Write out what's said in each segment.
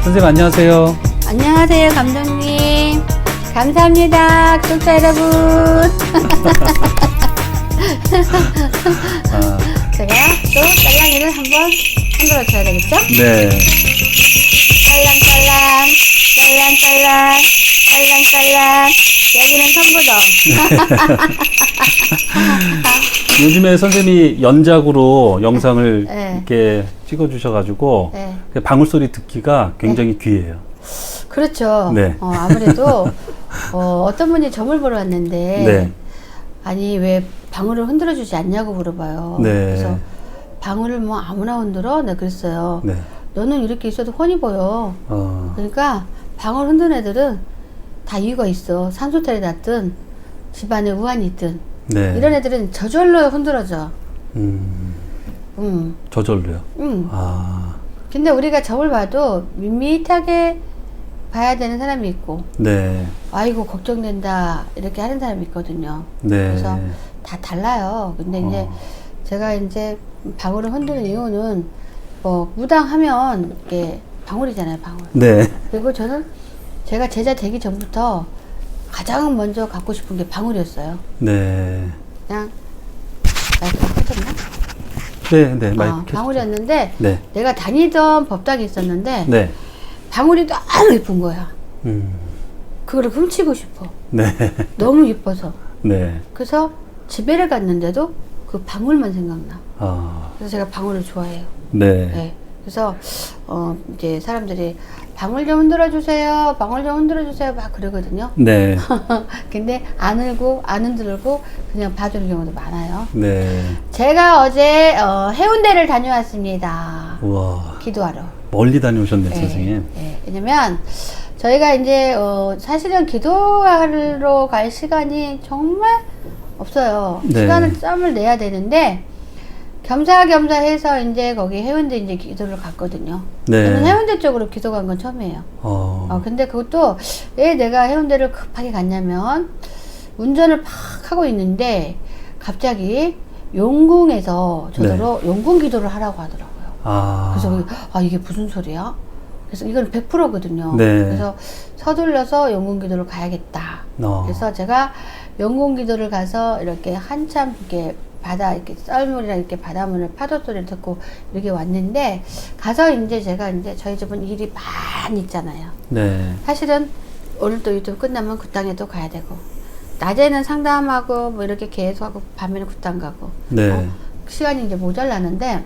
선생님 안녕하세요. 안녕하세요, 감독님. 감사합니다, 구독자 여러분. 제가 또 짤랑이를 한번 흔들어 줘야 되겠죠? 네. 짤랑짤랑, 짤랑짤랑, 짤랑짤랑. 여기는 선부점. 요즘에 선생님이 연작으로 영상을 네. 이렇게 찍어주셔가지고 네. 방울소리 듣기가 굉장히 귀해요. 그렇죠. 네. 아무래도 어떤 분이 점을 보러 왔는데 네. 아니 왜 방울을 흔들어 주지 않냐고 물어봐요. 네. 그래서 방울을 뭐 아무나 흔들어? 내가 그랬어요. 네. 너는 이렇게 있어도 훤히 보여. 어, 그러니까 방울 흔드는 애들은 다 이유가 있어. 산소탈이 났든 집안에 우환이 있든 네. 이런 애들은 저절로 흔들어져. 저절로요. 아, 근데 우리가 점을 봐도 밋밋하게 봐야 되는 사람이 있고 네. 아이고 걱정된다 이렇게 하는 사람이 있거든요. 네. 그래서 다 달라요. 근데 이제 제가 이제 방울을 흔드는 이유는 뭐 무당하면 이게 방울이잖아요, 방울. 네. 그리고 저는 제가 제자 되기 전부터 가장 먼저 갖고 싶은 게 방울이었어요. 네. 그냥 마이크가 켜졌나? 네, 네. 마이크 켜주세요. 방울이었는데 네. 내가 다니던 법당이 있었는데 네. 방울이 너무 예쁜 거야. 음, 그거를 훔치고 싶어. 네. 너무 예뻐서. 네. 그래서 집에를 갔는데도 그 방울만 생각나. 아, 그래서 제가 방울을 좋아해요. 네. 네. 그래서 이제 사람들이 방울 좀 흔들어 주세요. 방울 좀 흔들어 주세요. 막 그러거든요. 네. 근데 안 흔들고 그냥 봐주는 경우도 많아요. 네. 제가 어제 해운대를 다녀왔습니다. 우와. 기도하러. 멀리 다녀오셨네, 네, 선생님. 네. 왜냐면 저희가 이제 사실은 기도하러 갈 시간이 정말 없어요. 네. 시간을 짬을 내야 되는데 겸사겸사해서 이제 거기 해운대 이제 기도를 갔거든요. 네. 저는 해운대 쪽으로 기도 간 건 처음이에요. 근데 그것도 왜 내가 해운대를 급하게 갔냐면 운전을 막 하고 있는데 갑자기 용궁에서 저더러 용궁 기도를 하라고 하더라고요. 그래서 이게 무슨 소리야? 그래서 이건 100%거든요. 네. 그래서 서둘러서 용궁 기도를 가야겠다. 그래서 제가 용궁 기도를 가서 이렇게 한참 이렇게 이렇게 썰물이랑 이렇게 바닷물을 파도 소리를 듣고 이렇게 왔는데 가서 이제 제가 이제 저희 집은 일이 많이 있잖아요. 네. 사실은 오늘 또 유튜브 끝나면 굿당에 또 가야 되고 낮에는 상담하고 뭐 이렇게 계속하고 밤에는 굿당 가고 네. 시간이 이제 모자라는데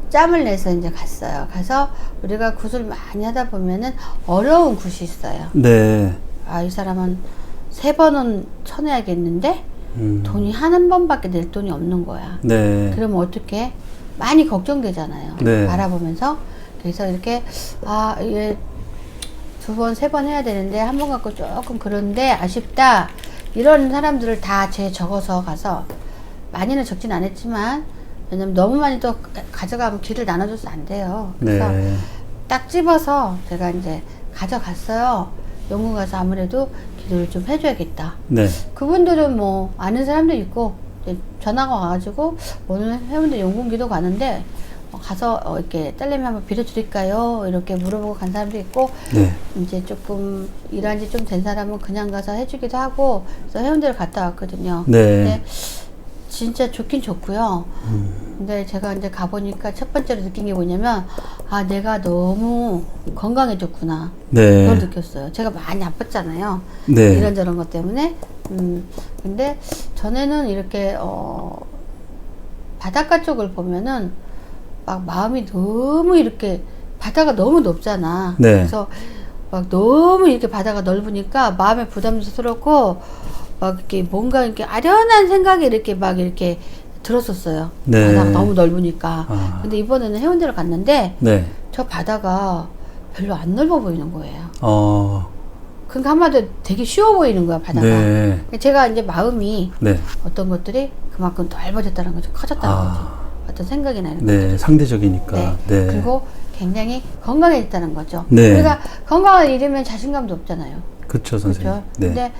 짬을 내서 이제 갔어요. 가서 우리가 굿을 많이 하다 보면은 어려운 굿이 있어요. 네. 이 사람은 3번은 쳐내야겠는데 돈이 한 번밖에 낼 돈이 없는 거야. 네. 그러면 어떻게 많이 걱정되잖아요. 네. 바라보면서 그래서 이렇게 이게 2번, 3번 해야 되는데 한 번 갖고 조금 그런데 아쉽다 이런 사람들을 다 적어서 가서 많이는 적진 않았지만 왜냐면 너무 많이 또 가져가면 길을 나눠줘서 안 돼요. 그래서 네. 딱 집어서 제가 이제 가져갔어요. 영국 가서 아무래도 기도를 좀 해줘야겠다. 네. 그분들은 뭐 아는 사람도 있고 이제 전화가 와가지고 오늘 해운대 용궁 기도 가는데 가서 이렇게 딸내미 한번 빌어드릴까요? 이렇게 물어보고 간 사람도 있고 네. 이제 조금 일한 지 좀 된 사람은 그냥 가서 해주기도 하고 그래서 해운대를 갔다 왔거든요. 네. 근데 진짜 좋긴 좋고요. 근데 제가 이제 가보니까 첫 번째로 느낀 게 뭐냐면 내가 너무 건강해졌구나. 네. 그걸 느꼈어요. 제가 많이 아팠잖아요. 네. 이런저런 것 때문에. 근데 전에는 이렇게 바닷가 쪽을 보면은 막 마음이 너무 이렇게 바다가 너무 높잖아. 네. 그래서 막 너무 이렇게 바다가 넓으니까 마음에 부담스럽고 막 이렇게 뭔가 이렇게 아련한 생각이 이렇게 막 이렇게 들었었어요. 네. 바다가 너무 넓으니까. 근데 이번에는 해운대를 갔는데 네. 저 바다가 별로 안 넓어 보이는 거예요. 그러니까 한마디로 되게 쉬워 보이는 거야, 바다가. 네. 제가 이제 마음이 네. 어떤 것들이 그만큼 넓어졌다는 거죠. 커졌다는 거죠. 어떤 생각이나 이런 네. 것들이. 상대적이니까. 네. 네. 그리고 굉장히 건강해졌다는 거죠. 네. 우리가 건강을 잃으면 자신감도 없잖아요. 그렇죠, 선생님. 그렇죠. 네. 근데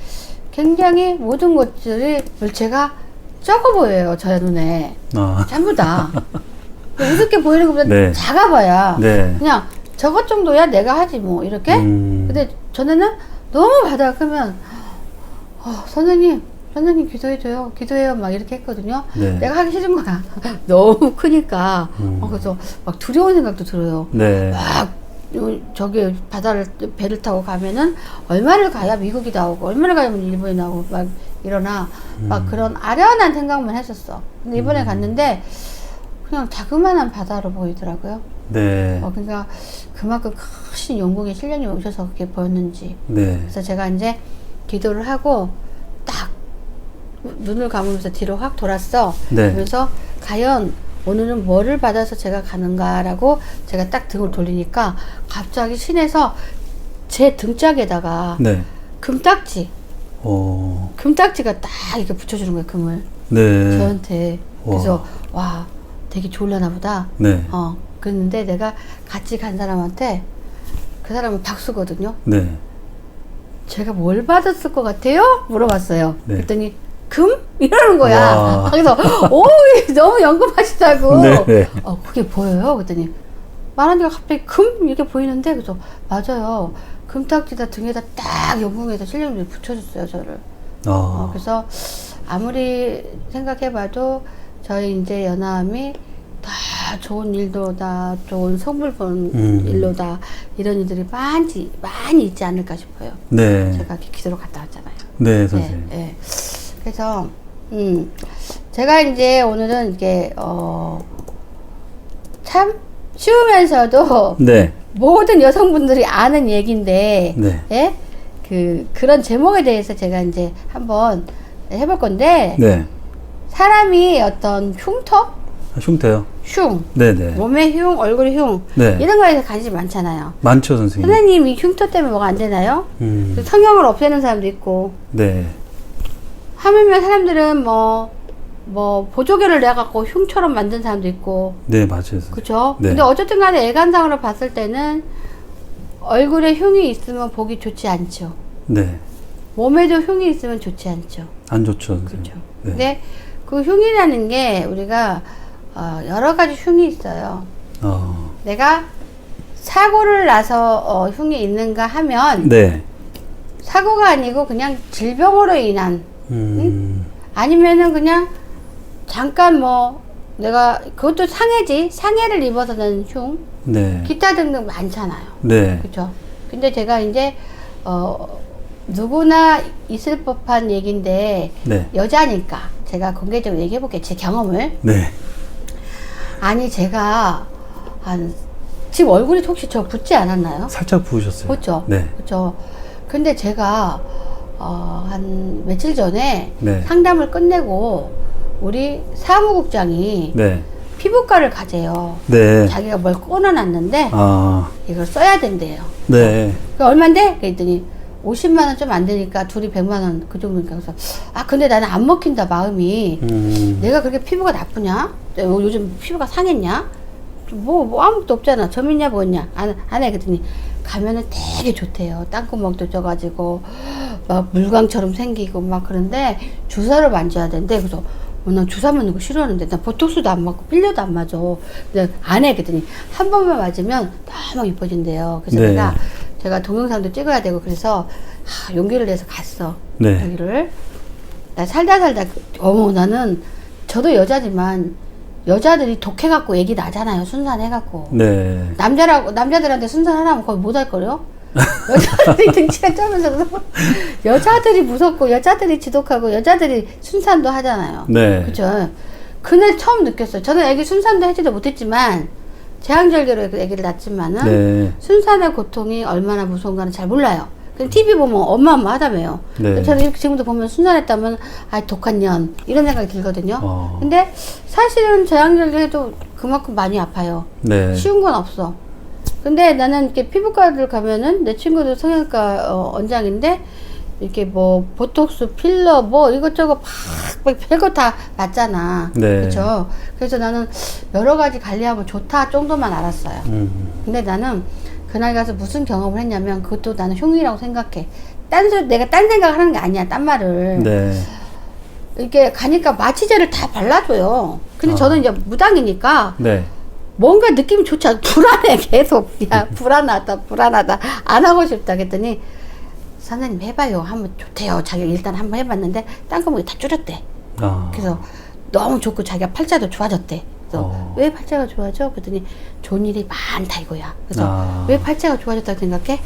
굉장히 모든 것들이 물체가 적어 보여요, 저 눈에. 전부 다. 우습게 보이는 것보다 네. 작아 봐야 네. 그냥 저것 정도야 내가 하지 뭐 이렇게. 근데 전에는 너무 바다가 크면 선생님 기도해줘요 막 이렇게 했거든요. 네. 내가 하기 싫은 거야. 너무 크니까. 그래서 막 두려운 생각도 들어요. 네. 막 저기 바다를 배를 타고 가면은 얼마를 가야 미국이 나오고 얼마를 가야 일본이 나오고 막 이러나 막 그런 아련한 생각만 했었어. 근데 이번에 갔는데 그냥 자그마한 바다로 보이더라고요. 네. 그러니까 그만큼 크신 영국의 신령님이 오셔서 그렇게 보였는지. 네. 그래서 제가 이제 기도를 하고 딱 눈을 감으면서 뒤로 확 돌았어. 네. 그래서 과연 오늘은 뭐를 받아서 제가 가는가라고 제가 딱 등을 돌리니까 갑자기 신에서 제 등짝에다가 네. 금딱지, 오. 금딱지가 딱 이렇게 붙여주는 거예요, 금을. 네. 저한테. 그래서 와, 되게 좋으려나 보다. 네. 그랬는데 내가 같이 간 사람한테 그 사람은 박수거든요. 네. 제가 뭘 받았을 것 같아요? 물어봤어요. 네. 그랬더니 금? 이러는 거야. 와. 그래서 오 너무 연금하시다고. 네. 그게 보여요? 그랬더니 말하니까 갑자기 금? 이렇게 보이는데 그래서 맞아요. 금딱지다 등에다 딱 영궁에다 신령님이 붙여줬어요 저를. 그래서 아무리 생각해봐도 저희 이제 연하암이 다 좋은 일로다, 좋은 선물 본 일로다, 이런 일들이 많이 있지 않을까 싶어요. 네. 제가 이렇게 기도로 갔다 왔잖아요. 네, 선생님. 네. 그래서, 제가 이제 오늘은 이게, 참 쉬우면서도 네. 모든 여성분들이 아는 얘기인데, 네. 예? 그런 제목에 대해서 제가 이제 한번 해볼 건데, 네. 사람이 어떤 흉터? 흉터요? 흉. 네네. 몸의 흉, 얼굴의 흉. 네. 이런 거에 대해서 관심이 많잖아요. 많죠, 선생님. 선생님, 이 흉터 때문에 뭐가 안 되나요? 성형을 없애는 사람도 있고. 네. 하물며 사람들은 보조개를 내갖고 흉처럼 만든 사람도 있고. 네, 맞아요. 선생님. 그쵸? 네. 근데 어쨌든 간에 애관상으로 봤을 때는 얼굴에 흉이 있으면 보기 좋지 않죠. 네. 몸에도 흉이 있으면 좋지 않죠. 안 좋죠, 선생님. 그렇죠. 네. 근데 그 흉이라는 게 우리가 여러 가지 흉이 있어요. 내가 사고를 나서 흉이 있는가 하면 네. 사고가 아니고 그냥 질병으로 인한 아니면은 그냥 잠깐 내가 그것도 상해를 입어서 는 흉, 네. 기타 등등 많잖아요. 네. 그렇죠. 근데 제가 이제 누구나 있을 법한 얘기인데 네. 여자니까 제가 공개적으로 얘기해 볼게요. 제 경험을. 네. 아니 제가 지금 얼굴이 혹시 저 붓지 않았나요? 살짝 부으셨어요. 그렇죠. 네. 그렇죠. 근데 제가 한 며칠 전에 네. 상담을 끝내고 우리 사무국장이 네. 피부과를 가재요. 네. 자기가 뭘 끊어놨는데 이걸 써야 된대요. 네. 얼만데? 그랬더니 50만 원 좀 안 되니까 둘이 100만 원 그 정도니까. 그래서 근데 나는 안 먹힌다 마음이. 내가 그렇게 피부가 나쁘냐? 요즘 피부가 상했냐? 뭐 아무것도 없잖아. 점 있냐 뭐냐 안 해. 그랬더니 가면은 되게 좋대요. 땅구멍도 쪄가지고 막 물광처럼 생기고 막. 그런데 주사를 만져야 된대. 그래서 난 주사 맞는 거 싫어하는데 난 보톡스도 안 맞고 필러도 안 맞아. 근데 안 해. 그랬더니 한 번만 맞으면 너무 이뻐진대요. 그래서 네. 제가 동영상도 찍어야 되고 그래서 용기를 내서 갔어. 네. 여기를. 나 살다 나는 저도 여자지만 여자들이 독해갖고 애기 나잖아요. 순산해갖고. 네. 남자들한테 순산하라면 거의 못할 거요. 여자들이 등치가 쩌면서 여자들이 무섭고 여자들이 지독하고 여자들이 순산도 하잖아요. 네. 그죠? 그날 처음 느꼈어요. 저는 애기 순산도 하지도 못했지만 제왕절개로 애기를 낳았지만은 네. 순산의 고통이 얼마나 무서운가는 잘 몰라요. 그냥 TV 보면 어마어마하다며요. 네. 저는 이렇게 지금도 보면 순산했다면 독한 년 이런 생각이 들거든요. 근데 사실은 제왕절개도 그만큼 많이 아파요. 네. 쉬운 건 없어. 근데 나는 이렇게 피부과를 가면은 내 친구도 성형외과 원장인데 이렇게 보톡스, 필러 이것저것 막 별거 다 맞잖아. 네. 그렇죠. 그래서 나는 여러 가지 관리하면 좋다 정도만 알았어요. 근데 나는 그날 가서 무슨 경험을 했냐면 그것도 나는 흉이라고 생각해. 내가 딴 생각을 하는 게 아니야. 딴 말을. 네. 이렇게 가니까 마취제를 다 발라줘요. 근데 저는 이제 무당이니까 네. 뭔가 느낌이 좋지 않아. 불안해, 계속. 야, 불안하다. 안 하고 싶다. 그랬더니, 선생님 해봐요. 하면 좋대요. 자기가 일단 한번 해봤는데, 땅구멍이 다 줄였대. 그래서 너무 좋고 자기가 팔자도 좋아졌대. 그래서 왜 팔자가 좋아져? 그랬더니 좋은 일이 많다 이거야. 그래서 왜 팔자가 좋아졌다고 생각해?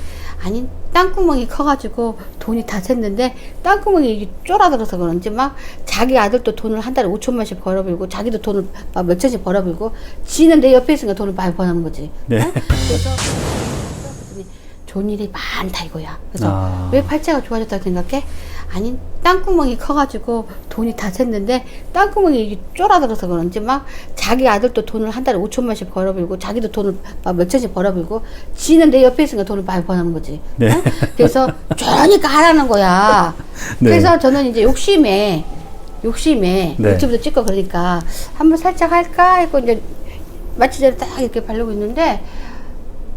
아니 땅구멍이 커가지고 돈이 다 샜는데 땅구멍이 쫄아들어서 그런지 막 자기 아들도 돈을 한 달에 5천만씩 벌어들고 자기도 돈을 막 몇천씩 벌어들고 지는 내 옆에 있으니까 돈을 많이 버는 거지. 네. 어? 그래서 좋은 일이 많다 이거야. 그래서 왜 팔자가 좋아졌다고 생각해? 아니 땅구멍이 커가지고 돈이 다 샜는데 땅구멍이 쫄아들어서 그런지 막 자기 아들도 돈을 한 달에 5천만씩 벌어들고 자기도 돈을 막 몇천씩 벌어들고 지는 내 옆에 있으니까 돈을 많이 버는 거지. 네. 어? 그래서 저러니까 하라는 거야. 네. 그래서 저는 이제 욕심에 네. 유튜브도 찍고 그러니까 한번 살짝 할까 했고 이제 마취 제를 딱 이렇게 바르고 있는데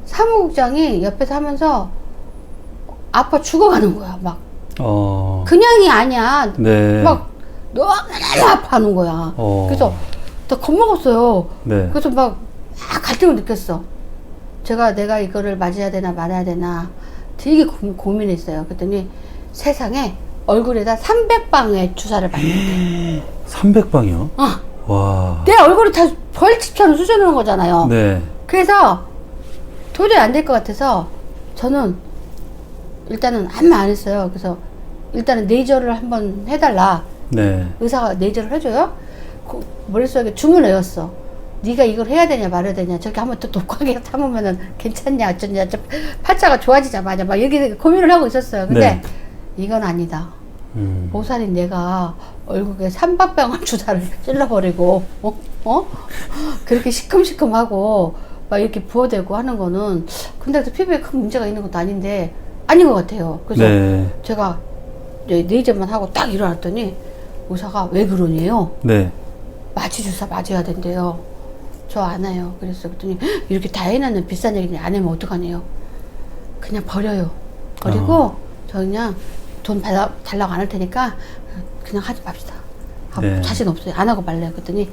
사무국장이 옆에서 하면서 아파 죽어가는 거야. 막 그냥이 아니야. 네. 막 너무 아파하는 거야. 그래서 나 겁먹었어요. 네. 그래서 막 갈등을 느꼈어. 내가 이거를 맞아야 되나 말아야 되나 되게 고민했어요. 그랬더니 세상에 얼굴에다 300방의 주사를 맞는데 300방이요? 와. 내 얼굴이 다 벌집처럼 쑤셔놓은 거잖아요. 네. 그래서 도저히 안 될 것 같아서 저는 일단은 아무 말 안 했어요. 그래서 일단은 네이저를 한번 해달라. 네. 의사가 네이저를 해줘요. 머릿속에 주문을 외웠어. 네가 이걸 해야 되냐 말아야 되냐. 저렇게 한번 또 독하게 참으면은 괜찮냐 어쩌냐. 팔자가 좋아지자마자 막 이렇게 고민을 하고 있었어요. 근데 네. 이건 아니다. 보살인 내가 얼굴에 300방울 주사를 찔러버리고 그렇게 시큼시큼하고 막 이렇게 부어대고 하는 거는 근데 피부에 큰 문제가 있는 것도 아닌데 아닌 것 같아요. 그래서 네. 제가 네이저만 하고 딱 일어났더니 의사가 왜 그러니요? 네. 마취 주사 맞아야 된대요. 저 안 해요. 그랬더니 이렇게 다 해놨는 비싼 얘기인데 안 하면 어떡하네요. 그냥 버려요. 버리고 저 그냥 돈 달라고 안 할 테니까 그냥 하지 맙시다. 네. 자신 없어요. 안 하고 말래요. 그랬더니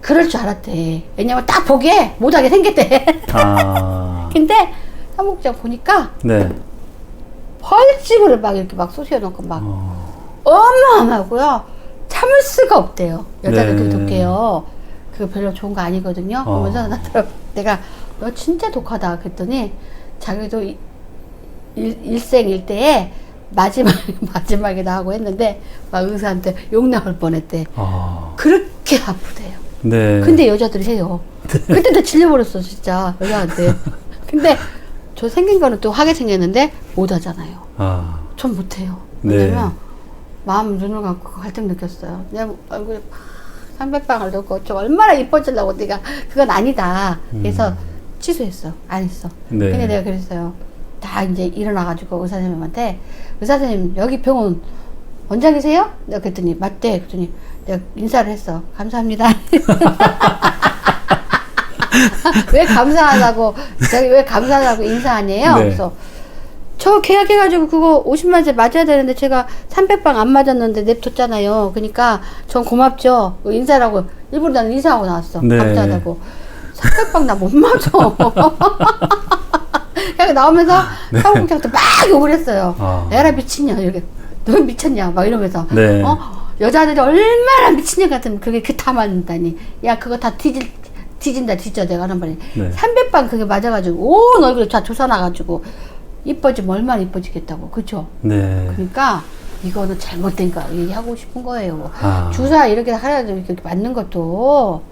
그럴 줄 알았대. 왜냐면 딱 보기에 못하게 생겼대. 근데 사무국장 보니까 네. 펄집을 막 이렇게 막 쑤셔놓고 막 어마어마하고요. 참을 수가 없대요. 여자들 네. 되게 독해요. 그거 별로 좋은 거 아니거든요. 그러면서 내가 너 진짜 독하다 그랬더니 자기도 일생일대에 마지막이다 하고 했는데 막 의사한테 욕 나올 뻔했대. 그렇게 아프대요. 네. 근데 여자들이 해요. 그때 나 질려버렸어 진짜 여자한테. 근데 저 생긴 거는 또 하게 생겼는데 못 하잖아요. 전 못해요. 왜냐면 네. 마음 눈을 감고 갈등 느꼈어요. 내 얼굴에 막 300방울 넣고 저 얼마나 이뻐지려고 내가 그건 아니다. 그래서 취소했어. 안 했어. 네. 근데 내가 그랬어요. 다 이제 일어나가지고 의사 선생님한테 의사 선생님 여기 병원 원장이세요? 내가 그랬더니 맞대. 그랬더니 내가 인사를 했어. 감사합니다. 왜 감사하다고 저기 왜 감사하다고 인사 아니에요? 네. 그래서 저 계약해가지고 그거 50만원짜리 맞아야 되는데 제가 300방 안 맞았는데 냅뒀잖아요. 그러니까 전 고맙죠. 인사라고 일부러 나는 인사하고 나왔어. 네. 감사하다고. 300방 나 못 맞아. 그냥 나오면서 사무국장한테 막 욕을 했어요. 에라 미친냐 이렇게 너 미쳤냐 막 이러면서 네. 여자들이 얼마나 미친년 같은 그게 다 맞는다니. 야 그거 다 뒤진다 뒤져 내가 하는 말이. 네. 300방 그게 맞아가지고 온 얼굴에 다 조사나가지고 이뻐지면 얼마나 이뻐지겠다고. 그쵸? 네. 그러니까 이거는 잘못된 거 얘기하고 싶은 거예요. 주사 이렇게 하려고 이렇게 맞는 것도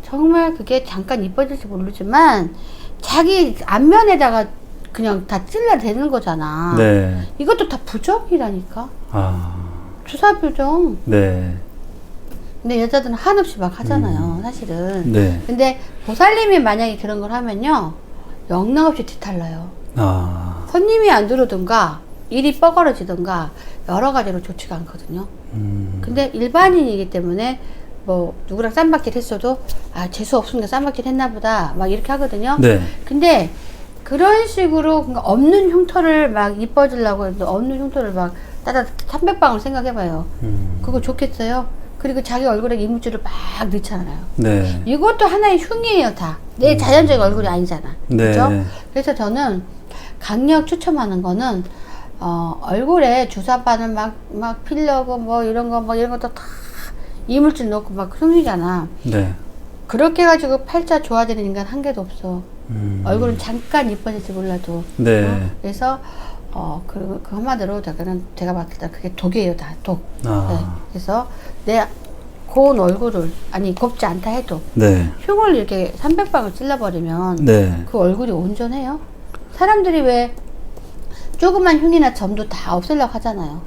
정말 그게 잠깐 이뻐질지 모르지만 자기 안면에다가 그냥 다 찔러대는 거잖아. 네. 이것도 다 부정이라니까. 주사 부정. 네. 근데 여자들은 한없이 막 하잖아요. 사실은. 네. 근데 보살님이 만약에 그런 걸 하면요. 영락없이 뒤탈나요. 손님이 안 들어오든가 일이 뻐거러지든가 여러 가지로 좋지가 않거든요. 근데 일반인이기 때문에 뭐 누구랑 쌈박질 했어도 재수 없으니까 쌈박질 했나 보다 막 이렇게 하거든요. 네. 근데 그런 식으로 그러니까 없는 흉터를 막 이뻐지려고 해도 없는 흉터를 막 따다 300방울 생각해봐요. 그거 좋겠어요? 그리고 자기 얼굴에 이물질을 막 넣잖아요. 네. 이것도 하나의 흉이에요, 다. 내 자연적인 얼굴이 아니잖아. 네. 그죠? 그래서 저는 강력 추천하는 거는, 얼굴에 주사바늘 막 필러고 뭐 이런 것도 다 이물질 넣고 막 흉이잖아. 네. 그렇게 해가지고 팔자 좋아지는 인간 한 개도 없어. 얼굴은 잠깐 이뻐질지 몰라도. 네. 그래서, 그 한마디로 제가 봤을 때 그게 독이에요, 다. 독. 아. 네. 그래서 내 고운 얼굴을, 아니, 곱지 않다 해도, 네. 흉을 이렇게 300방울 찔러버리면, 네. 그 얼굴이 온전해요. 사람들이 왜 조그만 흉이나 점도 다 없애려고 하잖아요.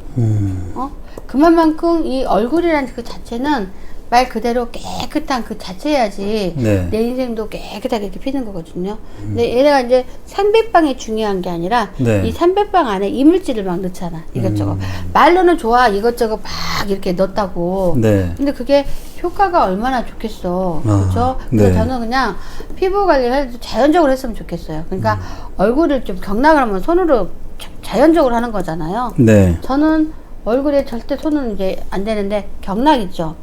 그만큼 이 얼굴이라는 그 자체는 말 그대로 깨끗한 그 자체여야지 네. 내 인생도 깨끗하게 이렇게 피는 거거든요. 근데 얘네가 이제 300방이 중요한 게 아니라 네. 이 300방 안에 이물질을 막 넣잖아. 이것저것. 말로는 좋아. 이것저것 막 이렇게 넣었다고. 네. 근데 그게 효과가 얼마나 좋겠어. 아, 그렇죠? 그래서 네. 저는 그냥 피부 관리를 해도 자연적으로 했으면 좋겠어요. 그러니까 얼굴을 좀 경락을 하면 손으로 자연적으로 하는 거잖아요. 네. 저는 얼굴에 절대 손은 이제 안 되는데 경락 있죠.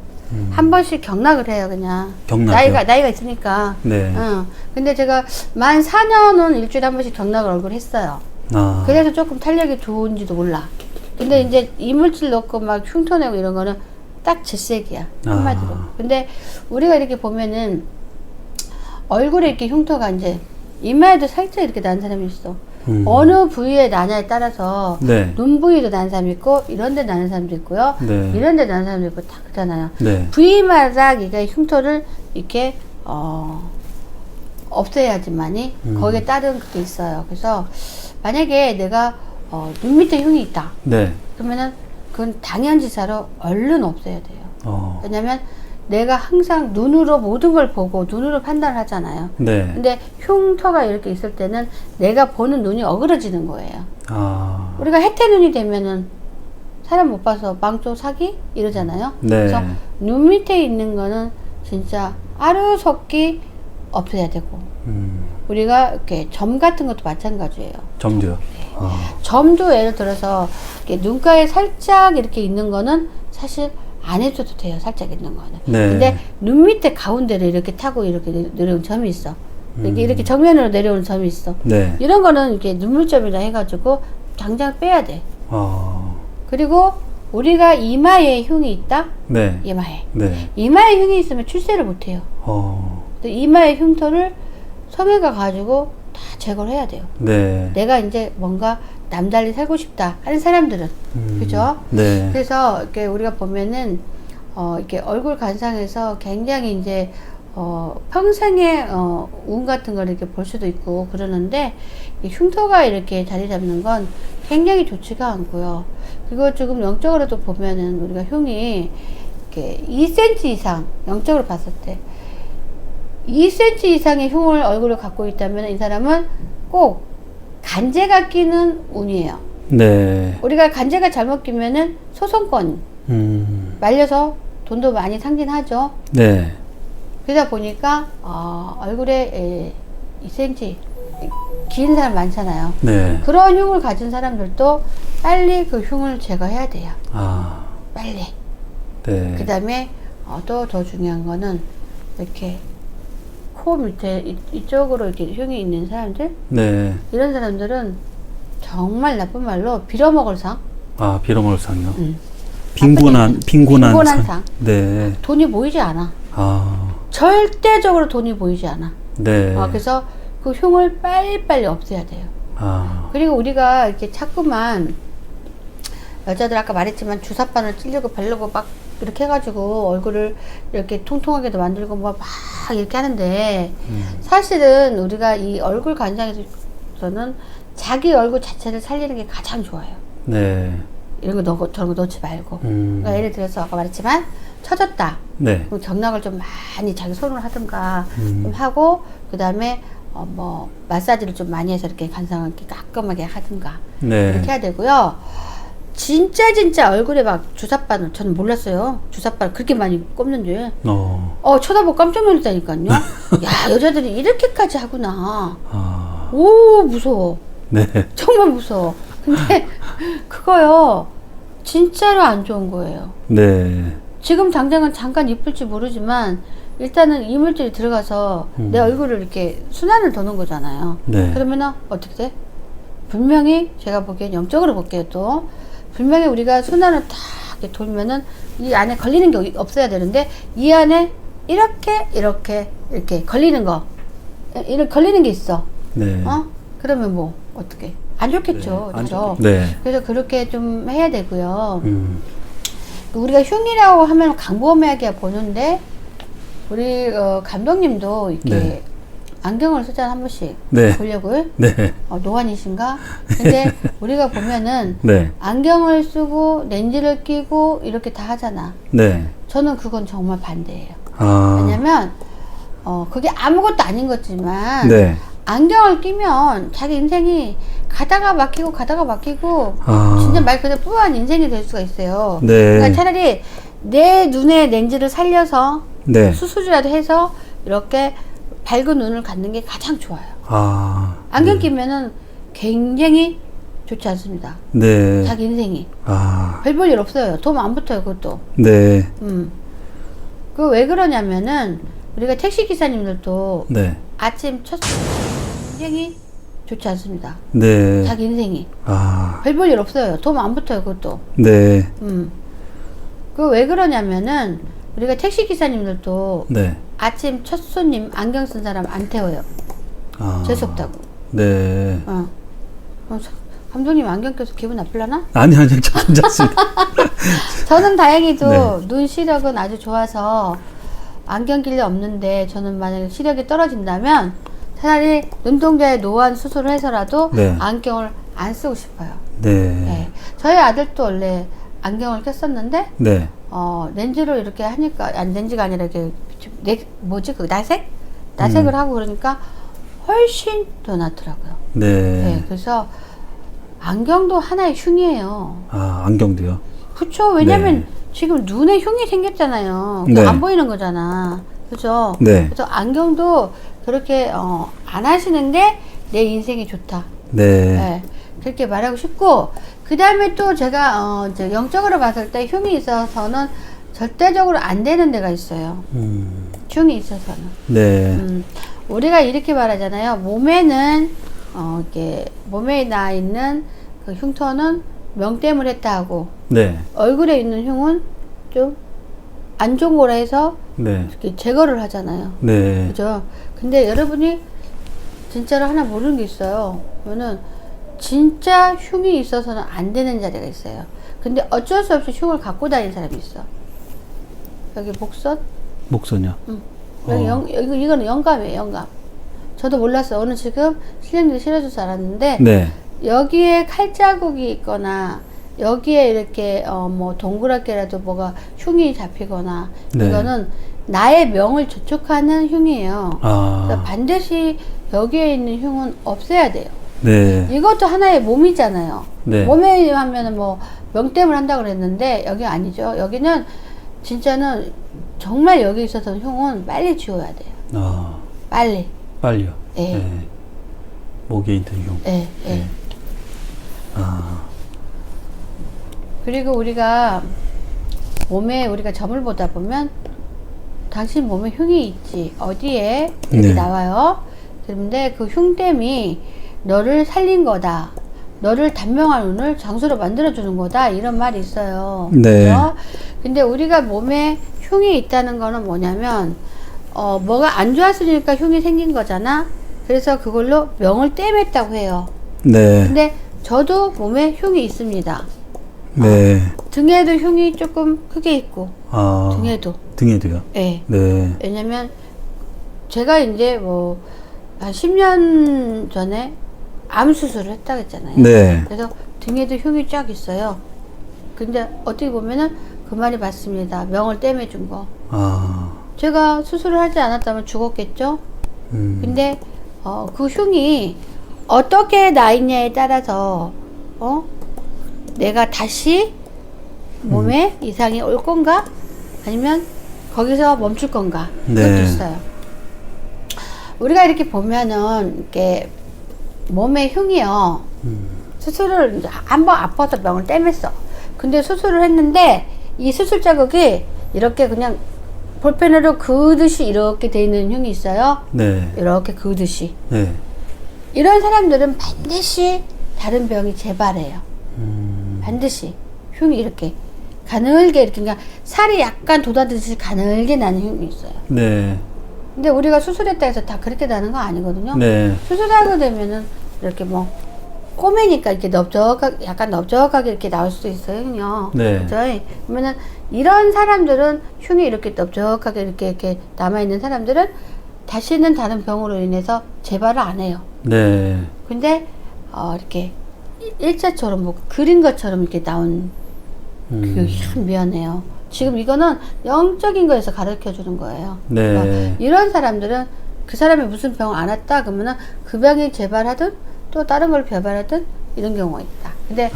한 번씩 경락을 해요, 그냥. 경락이요? 나이가 있으니까. 네. 응. 근데 제가 만 4년은 일주일에 한 번씩 경락을 얼굴 했어요. 아. 그래서 조금 탄력이 좋은지도 몰라. 근데 이제 이물질 넣고 막 흉터내고 이런 거는 딱 질색이야. 한마디로. 근데 우리가 이렇게 보면은 얼굴에 이렇게 흉터가 이제 이마에도 살짝 이렇게 난 사람이 있어. 어느 부위에 나냐에 따라서 네. 눈 부위도 난 사람이 있고 이런 데 나는 사람도 있고요. 네. 이런 데 나는 사람도 있고 다 그렇잖아요. 네. 부위마다 이게 흉터를 이렇게 없애야지만이 거기에 따른 그게 있어요. 그래서 만약에 내가 눈 밑에 흉이 있다. 네. 그러면은 그건 당연지사로 얼른 없애야 돼요. 왜냐면 내가 항상 눈으로 모든 걸 보고 눈으로 판단을 하잖아요. 네. 근데 흉터가 이렇게 있을 때는 내가 보는 눈이 어그러지는 거예요. 아. 우리가 해태 눈이 되면은 사람 못 봐서 망조 사기 이러잖아요. 네. 그래서 눈 밑에 있는 거는 진짜 아루석기 없애야 되고 우리가 이렇게 점 같은 것도 마찬가지예요. 점도요. 점도 예를 들어서 이렇게 눈가에 살짝 이렇게 있는 거는 사실 안 해줘도 돼요. 살짝 있는 거는. 네. 근데 눈 밑에 가운데를 이렇게 타고 이렇게 내려온 점이 있어. 이렇게 정면으로 내려오는 점이 있어. 네. 이런 거는 이렇게 눈물점이라 해가지고 당장 빼야 돼. 그리고 우리가 이마에 흉이 있다? 네. 이마에. 네. 이마에 흉이 있으면 출세를 못 해요. 이마의 흉터를 성애가 가지고 다 제거를 해야 돼요. 네. 내가 이제 뭔가 남달리 살고 싶다 하는 사람들은. 그죠? 네. 그래서 이렇게 우리가 보면은, 이렇게 얼굴 관상에서 굉장히 이제, 평생의, 운 같은 걸 이렇게 볼 수도 있고 그러는데, 이 흉터가 이렇게 자리 잡는 건 굉장히 좋지가 않고요. 그리고 조금 영적으로도 보면은 우리가 흉이 이렇게 2cm 이상, 영적으로 봤을 때, 2cm 이상의 흉을 얼굴을 갖고 있다면 이 사람은 꼭 간제가 끼는 운이에요. 네. 우리가 간제가 잘못 끼면은 소송권 말려서 돈도 많이 상진하죠. 네. 그러다 보니까 얼굴에 2cm 긴 사람 많잖아요. 네. 그런 흉을 가진 사람들도 빨리 그 흉을 제거해야 돼요. 빨리. 네. 그 다음에 또 더 중요한 거는 이렇게 코 밑에 이쪽으로 이렇게 흉이 있는 사람들, 네. 이런 사람들은 정말 나쁜 말로 빌어먹을 상. 빌어먹을 상이요? 빈곤한 상. 네. 돈이 보이지 않아. 절대적으로 돈이 보이지 않아. 네. 그래서 그 흉을 빨리빨리 없애야 돼요. 그리고 우리가 이렇게 자꾸만 여자들 아까 말했지만 주사바늘 찔리고 바르고 막 이렇게 해가지고 얼굴을 이렇게 통통하게도 만들고 뭐 막 이렇게 하는데 사실은 우리가 이 얼굴 관상에서는 자기 얼굴 자체를 살리는 게 가장 좋아요. 네. 이런 거 저런 거 넣지 말고. 그러니까 예를 들어서 아까 말했지만 처졌다. 네. 그럼 경락을 좀 많이 자기 손으로 하든가 좀 하고 그 다음에 뭐 마사지를 좀 많이 해서 이렇게 관상을 이렇게 깔끔하게 하든가. 네. 이렇게 해야 되고요. 진짜 얼굴에 막 주사바늘 저는 몰랐어요. 주사바늘 그렇게 많이 꼽는 줄. 쳐다보고 깜짝 놀랐다니까요. 야, 여자들이 이렇게까지 하구나. 오, 무서워. 네. 정말 무서워. 근데 그거요 진짜로 안 좋은 거예요. 네. 지금 당장은 잠깐 이쁠지 모르지만 일단은 이물질이 들어가서 내 얼굴을 이렇게 순환을 도는 거잖아요. 네. 그러면은 어떻게 돼? 분명히 제가 보기엔 영적으로 볼게요. 또 분명히 우리가 순환을 딱 이렇게 돌면은 이 안에 걸리는 게 없어야 되는데 이 안에 이렇게 걸리는 거, 이렇게 걸리는 게 있어. 네. 그러면 뭐 어떻게? 안 좋겠죠. 네. 그렇죠? 네. 그래서 그렇게 좀 해야 되고요. 우리가 흉이라고 하면 강범하게 보는데 우리 감독님도 이렇게 네. 안경을 쓰잖아 한 번씩. 네. 보려고요. 네. 노안이신가? 근데 우리가 보면은 네. 안경을 쓰고 렌즈를 끼고 이렇게 다 하잖아. 네. 저는 그건 정말 반대예요. 아. 왜냐면 그게 아무것도 아닌 거지만 네. 안경을 끼면 자기 인생이 가다가 막히고 진짜 말 그대로 뿌한 인생이 될 수가 있어요. 네. 그러니까 차라리 내 눈에 렌즈를 살려서 네. 수술이라도 해서 이렇게 밝은 눈을 갖는 게 가장 좋아요. 안경 끼면은 굉장히 좋지 않습니다. 네. 자기 인생이. 아. 별 볼 일 없어요. 돈 안 붙어요, 그것도. 네. 그 왜 그러냐면은 우리가 택시 기사님들도 네. 아침 첫 굉장히 좋지 않습니다. 네. 자기 인생이. 아. 별 볼 일 없어요. 돈 안 붙어요, 그것도. 네. 그 왜 그러냐면은 우리가 택시 기사님들도 네. 아침 첫 손님 안경 쓴 사람 안 태워요. 아. 재수없다고. 네. 감독님 안경 껴서 기분 나쁠라나? 아니, 괜찮습니다. 저는 다행히도 네. 눈 시력은 아주 좋아서 안경 낄 일 없는데 저는 만약에 시력이 떨어진다면 차라리 눈동자에 노안 수술을 해서라도 네. 안경을 안 쓰고 싶어요. 네. 네. 저희 아들도 원래 안경을 꼈었는데 네. 렌즈를 이렇게 하니까 아니 렌즈가 아니라 이렇게 뭐지 그 나색을 하고 그러니까 훨씬 더 낫더라고요. 네. 네. 그래서 안경도 하나의 흉이에요. 아, 안경도요? 그렇죠. 왜냐면 네. 지금 눈에 흉이 생겼잖아요. 네. 안 보이는 거잖아. 그죠? 네. 그래서 안경도 그렇게 안 하시는 게 내 인생이 좋다. 네. 네. 그렇게 말하고 싶고 그 다음에 또 제가 이제 영적으로 봤을 때 흉이 있어서는 절대적으로 안 되는 데가 있어요. 흉이 있어서는. 네. 우리가 이렇게 말하잖아요. 몸에는 이렇게 몸에 나 있는 그 흉터는 명땜을 했다 하고 네. 얼굴에 있는 흉은 좀 안 좋은 거라 해서 네. 이렇게 제거를 하잖아요. 네. 그죠? 근데 여러분이 진짜로 하나 모르는 게 있어요. 그러면은 진짜 흉이 있어서는 안 되는 자리가 있어요. 근데 어쩔 수 없이 흉을 갖고 다니는 사람이 있어. 여기 목선? 목선이요? 여기 이거는 영감이에요, 영감. 저도 몰랐어요. 오늘 지금 실력님이 실어줄 줄 알았는데 네. 여기에 칼자국이 있거나 여기에 이렇게 뭐 동그랗게라도 뭐가 흉이 잡히거나 네. 이거는 나의 명을 저촉하는 흉이에요. 그래서 반드시 여기에 있는 흉은 없애야 돼요. 네. 이것도 하나의 몸이잖아요. 네. 몸에 하면은 뭐 명땜을 한다고 그랬는데 여기 아니죠. 여기는 진짜는 정말 여기 있어서 흉은 빨리 지워야 돼요. 빨리. 빨리요? 예. 네. 목에 있는 흉. 예, 예. 그리고 우리가 몸에 우리가 점을 보다 보면 당신 몸에 흉이 있지. 어디에? 이렇게 네. 나와요. 그런데 그 흉땜이 너를 살린 거다. 너를 단명한 운을 장수로 만들어주는 거다. 이런 말이 있어요. 네. 그죠? 근데 우리가 몸에 흉이 있다는 거는 뭐냐면, 뭐가 안 좋았으니까 흉이 생긴 거잖아. 그래서 그걸로 명을 땜했다고 해요. 네. 근데 저도 몸에 흉이 있습니다. 네. 등에도 흉이 조금 크게 있고, 등에도. 등에도요? 네. 네. 왜냐면 제가 이제 뭐 한 10년 전에 암 수술을 했다고 했잖아요. 네. 그래서 등에도 흉이 쫙 있어요. 근데 어떻게 보면은 그 말이 맞습니다. 명을 땜해준 거. 제가 수술을 하지 않았다면 죽었겠죠? 근데 그 흉이 어떻게 나 있냐에 따라서 내가 다시 몸에 이상이 올 건가? 아니면 거기서 멈출 건가? 그것도 네. 있어요. 우리가 이렇게 보면은 이렇게 몸에 흉이요. 수술을 이제 한번 아파서 명을 땜했어. 근데 수술을 했는데 이 수술 자국이 이렇게 그냥 볼펜으로 그듯이 이렇게 돼 있는 흉이 있어요. 네. 이렇게 그듯이. 네. 이런 사람들은 반드시 다른 병이 재발해요. 반드시 흉이 이렇게 가늘게 이렇게 그러니까 살이 약간 돋아듯이 가늘게 나는 흉이 있어요. 네. 근데 우리가 수술했다 해서 다 그렇게 나는 거 아니거든요. 네. 수술하게 되면은 이렇게 뭐 꼬매니까 이렇게 넓적하게 약간 넓적하게 이렇게 나올 수도 있어요. 네. 그죠? 그러면은 이런 사람들은 흉이 이렇게 넓적하게 이렇게 남아 있는 사람들은 다시는 다른 병으로 인해서 재발을 안 해요. 네. 근데 이렇게 일자처럼 뭐 그린 것처럼 이렇게 나온 그게 참 미안해요. 지금 이거는 영적인 거에서 가르쳐 주는 거예요. 네. 그러니까 이런 사람들은 그 사람이 무슨 병을 앓았다 그러면은 그 병이 재발하든 또 다른 걸 재발하든 이런 경우가 있다. 근데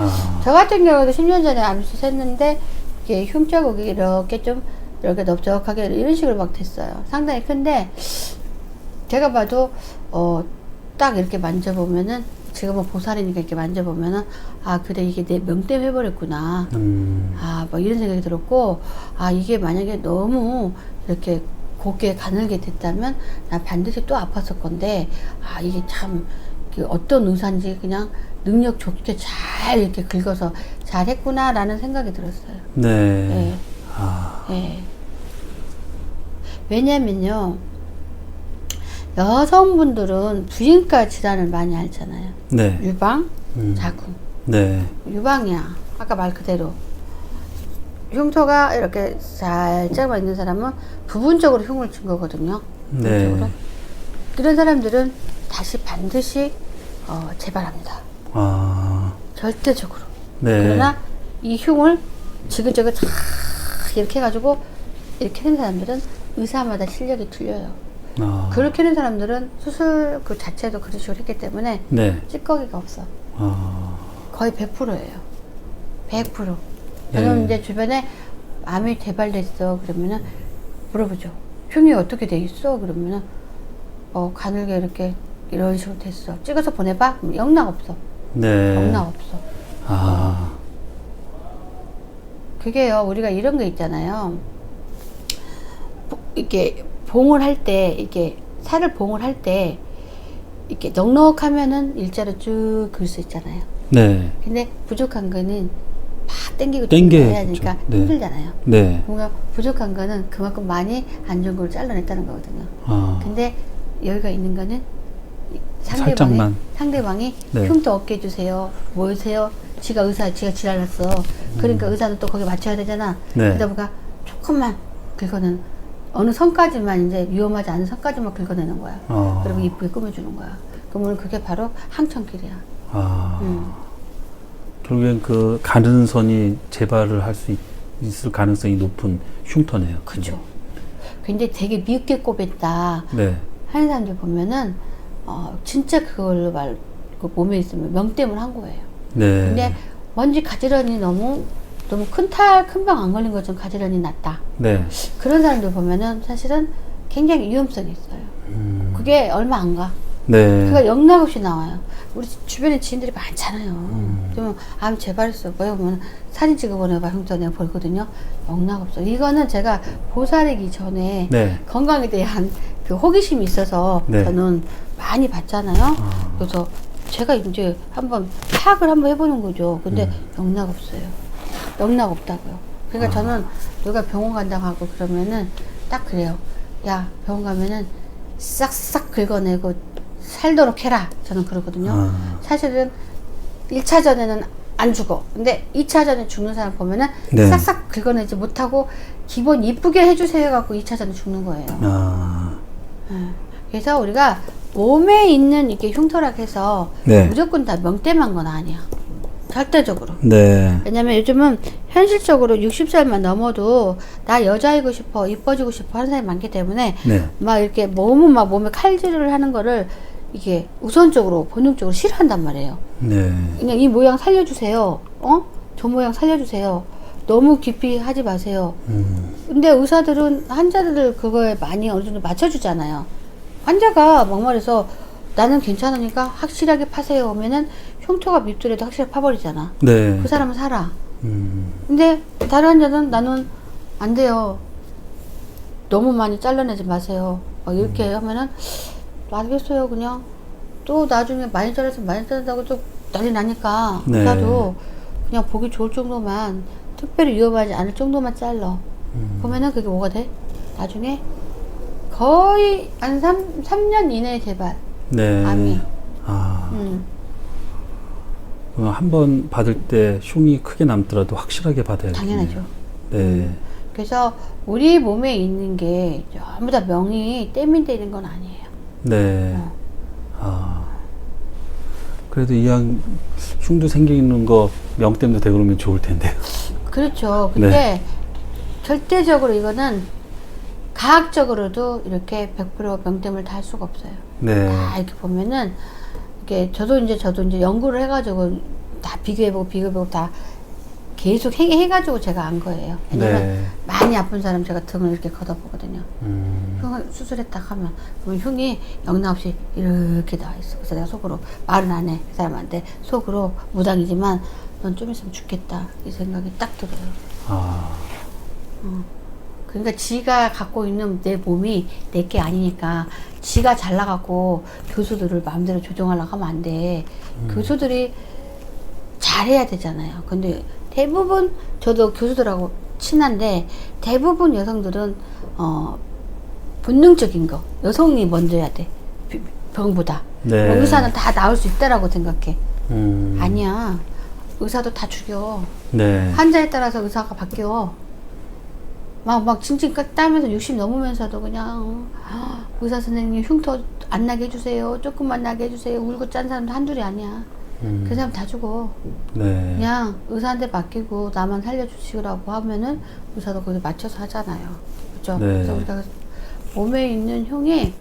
저 같은 경우도 10년 전에 암수술 했는데 이게 흉자국이 이렇게 좀 이렇게 넓적하게 이런 식으로 막 됐어요. 상당히 큰데 제가 봐도 딱 이렇게 만져보면은 지금은 보살이니까 이렇게 만져보면은 아 그래 이게 내 명 때문에 해버렸구나. 아 뭐 이런 생각이 들었고 아 이게 만약에 너무 이렇게 곱게 가늘게 됐다면 나 반드시 또 아팠을 건데 아 이게 참 어떤 의사인지 그냥 능력 좋게 잘 이렇게 긁어서 잘 했구나라는 생각이 들었어요. 네. 네. 네. 왜냐면요 여성분들은 부인과 질환을 많이 앓잖아요. 네. 유방, 자궁. 네. 유방이야. 아까 말 그대로. 흉터가 이렇게 살짝만 있는 사람은 부분적으로 흉을 친 거거든요. 네. 부분적으로. 이런 사람들은 다시 반드시 재발합니다. 아. 절대적으로. 네. 그러나 이 흉을 지그재그 다 이렇게 해가지고 이렇게 된 사람들은 의사마다 실력이 틀려요. 아. 그렇게 된 사람들은 수술 그 자체도 그런 식으로 했기 때문에 네. 찌꺼기가 없어. 아. 거의 100%예요. 100%. 네. 저는 이제 주변에 암이 재발됐어 그러면은 물어보죠. 흉이 어떻게 돼 있어? 그러면은 가늘게 이렇게 이런 식으로 됐어. 찍어서 보내봐? 영락 없어. 네. 영락 없어. 아. 그게요. 우리가 이런 거 있잖아요. 이렇게 봉을 할 때 이렇게 살을 봉을 할 때 이렇게 넉넉하면은 일자로 쭉 그을 수 있잖아요. 네. 근데 부족한 거는 막 땡기고 해야 해야 되니까 네. 힘들잖아요. 네. 뭔가 부족한 거는 그만큼 많이 안 좋은 걸 잘라냈다는 거거든요. 아. 근데 여기가 있는 거는 살짝만. 상대방이 네. 흉도 없게 해주세요. 뭐세요? 지가 지랄났어. 그러니까 의사는 또 거기 맞춰야 되잖아. 네. 그러다 보니까 조금만 긁어는 어느 선까지만 이제 위험하지 않은 선까지만 긁어내는 거야. 아. 그리고 이쁘게 꾸며주는 거야. 그러면 그게 바로 항천길이야. 아. 결국엔 그 가는 선이 재발을 할 수 있을 가능성이 높은 흉터네요. 그죠. 근데 되게 미흡게 꼽았다 네. 하는 사람들 보면은 진짜 그걸로 그 몸에 있으면 명 때문에 한 거예요. 네. 근데 먼지 가지런히 너무 큰 병 안 걸린 것좀 가지런히 낫다. 네. 그런 사람들 보면은 사실은 굉장히 위험성이 있어요. 그게 얼마 안 가. 네. 그가 영락 없이 나와요. 우리 주변에 지인들이 많잖아요. 그러면 암 재발했어. 보면 사진 찍어 보내봐 흉터 내가 보거든요. 영락 없어. 이거는 제가 보살이기 전에 네. 건강에 대한 그 호기심이 있어서 네. 저는 많이 봤잖아요. 그래서 제가 이제 한번 파악을 한번 해보는 거죠. 근데 영락 없어요. 영락 없다고요. 그러니까 저는 누가 병원 간다고 하고 그러면은 딱 그래요. 야 병원 가면은 싹싹 긁어내고 살도록 해라. 저는 그러거든요. 사실은 1차전에는 안 죽어. 근데 2차전에 죽는 사람 보면은 네. 싹싹 긁어내지 못하고 기본 이쁘게 해주세요 갖고 2차전에 죽는 거예요. 아. 그래서 우리가 몸에 있는 이렇게 흉터락 해서 네. 무조건 다 명땜한 건 아니야. 절대적으로. 네. 왜냐면 요즘은 현실적으로 60살만 넘어도 나 여자이고 싶어, 이뻐지고 싶어 하는 사람이 많기 때문에 네. 막 이렇게 너무 막 몸에 칼질을 하는 거를 이게 우선적으로 본능적으로 싫어한단 말이에요. 네. 그냥 이 모양 살려주세요. 저 모양 살려주세요. 너무 깊이 하지 마세요. 근데 의사들은 환자들 그거에 많이 어느 정도 맞춰주잖아요. 환자가 막말해서 나는 괜찮으니까 확실하게 파세요 하면은 흉터가 밉더라도 확실하게 파버리잖아. 네. 그 사람은 살아. 근데 다른 환자는 나는 안 돼요. 너무 많이 잘라내지 마세요. 이렇게 하면은 놔두겠어요 그냥. 또 나중에 많이 잘라서 많이 자른다고 또 난리 나니까 네. 의사도 그냥 보기 좋을 정도만, 특별히 위험하지 않을 정도만 잘라. 그러면은 그게 뭐가 돼? 나중에 거의 한 3년 이내에 재발. 네. 암이. 한 번 받을 때 흉이 크게 남더라도 확실하게 받아야겠네요. 당연하죠. 네. 그래서 우리 몸에 있는 게 전부 다 명이 때문에 있는 건 아니에요. 네. 그래도 이왕 흉도 생기는 거 명 때문에 되고 그러면 좋을 텐데요. 그렇죠. 근데 네. 절대적으로 이거는 과학적으로도 이렇게 100% 명tem을 다 할 수가 없어요. 네. 다 이렇게 보면은 이게 저도 이제 연구를 해가지고 다 비교해보고 다 계속 해가지고 제가 안 거예요. 왜냐면 네. 많이 아픈 사람 제가 등을 이렇게 걷어보거든요. 흉을 수술했다 하면 그러면 흉이 영락 없이 이렇게 나와 있어. 그래서 내가 속으로 말은 안 해. 그 사람한테 속으로 무당이지만 넌 좀 있으면 죽겠다 이 생각이 딱 들어요. 그러니까 지가 갖고 있는 내 몸이 내게 아니니까 지가 잘나갖고 교수들을 마음대로 조종하려고 하면 안 돼. 교수들이 잘해야 되잖아요. 근데 대부분 저도 교수들하고 친한데 대부분 여성들은 본능적인 거 여성이 먼저 해야 돼. 병보다. 네. 의사는 다 나을 수 있다라고 생각해. 음. 아니야. 의사도 다 죽여. 네. 환자에 따라서 의사가 바뀌어. 막 징징 따면서 60 넘으면서도 그냥 의사 선생님 흉터 안 나게 해주세요. 조금만 나게 해주세요. 울고 짠 사람도 한둘이 아니야. 그 사람 다 죽어. 네. 그냥 의사한테 맡기고 나만 살려주시라고 하면은 의사도 거기에 맞춰서 하잖아요. 그죠? 네. 그래서 우리가 몸에 있는 흉이